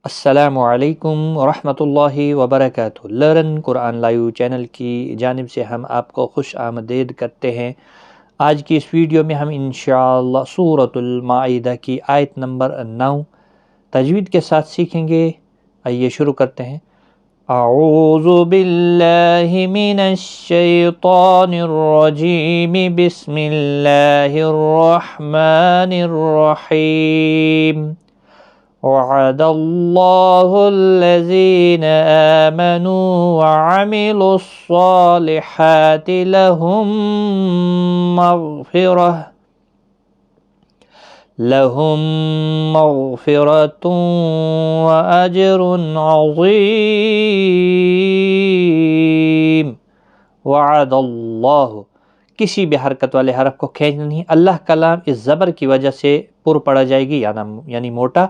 السلام علیکم ورحمۃ اللہ وبرکاتہ۔ لرن قرآن لائیو چینل کی جانب سے ہم آپ کو خوش آمدید کرتے ہیں۔ آج کی اس ویڈیو میں ہم انشاءاللہ سورۃ المائدہ کی آیت نمبر 9 تجوید کے ساتھ سیکھیں گے۔ آئیے شروع کرتے ہیں۔ اعوذ باللہ من الشیطان الرجیم، بسم اللہ الرحمن الرحیم۔ وعد اللہ الذین آمنوا وعملوا الصالحات لهم مغفرۃ واجر عظیم۔ وعد اللہ، کسی بھی حرکت والے حرف کو کھینچنا نہیں۔ اللہ کلام اس زبر کی وجہ سے پر پڑا جائے گی یعنی موٹا،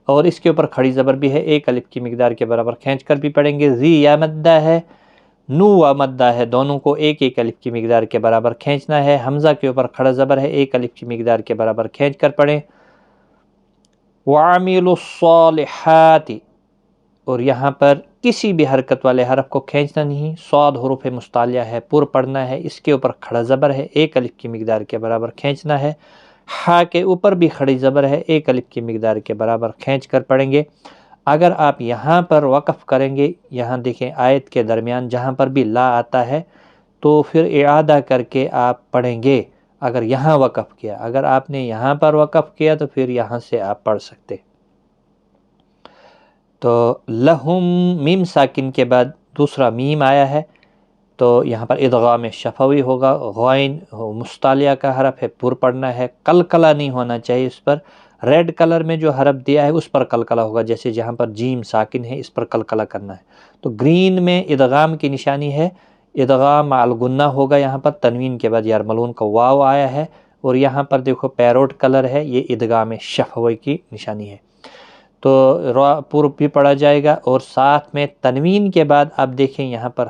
اور اس کے اوپر کھڑی زبر بھی ہے، ایک الف کی مقدار کے برابر کھینچ کر بھی پڑھیں گے۔ زی یا مدہ ہے، نو و مدہ ہے، دونوں کو ایک ایک الف کی مقدار کے برابر کھینچنا ہے۔ حمزہ کے اوپر کھڑا زبر ہے، ایک الف کی مقدار کے برابر کھینچ کر پڑھیں۔ وعملوا الصالحات، اور یہاں پر کسی بھی حرکت والے حرف کو کھینچنا نہیں۔ صاد حروف مستعلیہ ہے، پر پڑھنا ہے، اس کے اوپر کھڑا زبر ہے، ایک الف کی مقدار کے برابر کھینچنا ہے۔ ہا کے اوپر بھی کھڑی زبر ہے، ایک الف کی مقدار کے برابر کھینچ کر پڑھیں گے۔ اگر آپ یہاں پر وقف کریں گے، یہاں دیکھیں آیت کے درمیان جہاں پر بھی لا آتا ہے تو پھر اعادہ کر کے آپ پڑھیں گے۔ اگر یہاں وقف کیا، اگر آپ نے یہاں پر وقف کیا تو پھر یہاں سے آپ پڑھ سکتے۔ تو لہم، میم ساکن کے بعد دوسرا میم آیا ہے تو یہاں پر ادغام شفوی ہوگا۔ غائن مستعلیہ کا حرف ہے، پر پڑھنا ہے، قلقلہ نہیں ہونا چاہیے اس پر۔ ریڈ کلر میں جو حرف دیا ہے اس پر قلقلہ ہوگا، جیسے جہاں پر جیم ساکن ہے اس پر قلقلہ کرنا ہے۔ تو گرین میں ادغام کی نشانی ہے، ادغام مع الغنہ ہوگا۔ یہاں پر تنوین کے بعد یرملون کا واو آیا ہے، اور یہاں پر دیکھو پیروٹ کلر ہے، یہ ادغام شفوی کی نشانی ہے۔ تو پر بھی پڑھا جائے گا، اور ساتھ میں تنوین کے بعد آپ دیکھیں یہاں پر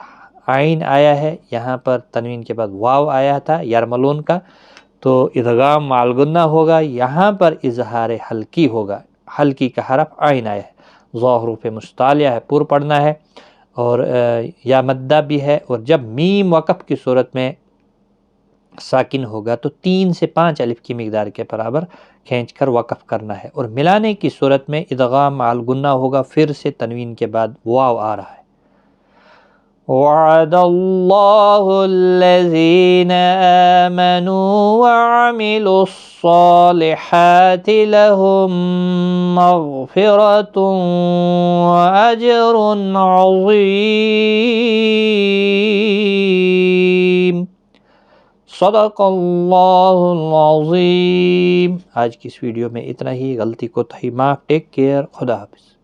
عین آیا ہے، یہاں پر تنوین کے بعد واو آیا تھا یرملون کا، تو ادغام مع الغنہ ہوگا۔ یہاں پر اظہار حلقی ہوگا، حلقی کا حرف عین آیا ہے، ظا حروف مستعلیہ ہے، پر پڑھنا ہے، اور یا مدہ بھی ہے۔ اور جب میم وقف کی صورت میں ساکن ہوگا تو 3 سے 5 الف کی مقدار کے برابر کھینچ کر وقف کرنا ہے، اور ملانے کی صورت میں ادغام مع الغنہ ہوگا، پھر سے تنوین کے بعد واو آ رہا ہے۔ وعد اللہ الذین آمنوا وعملوا الصالحات لهم مغفرۃ واجر عظیم۔ صدق اللہ العظیم۔ آج کی اس ویڈیو میں اتنا ہی، غلطی کوتاہی معاف، ٹیک کیئر، خدا حافظ۔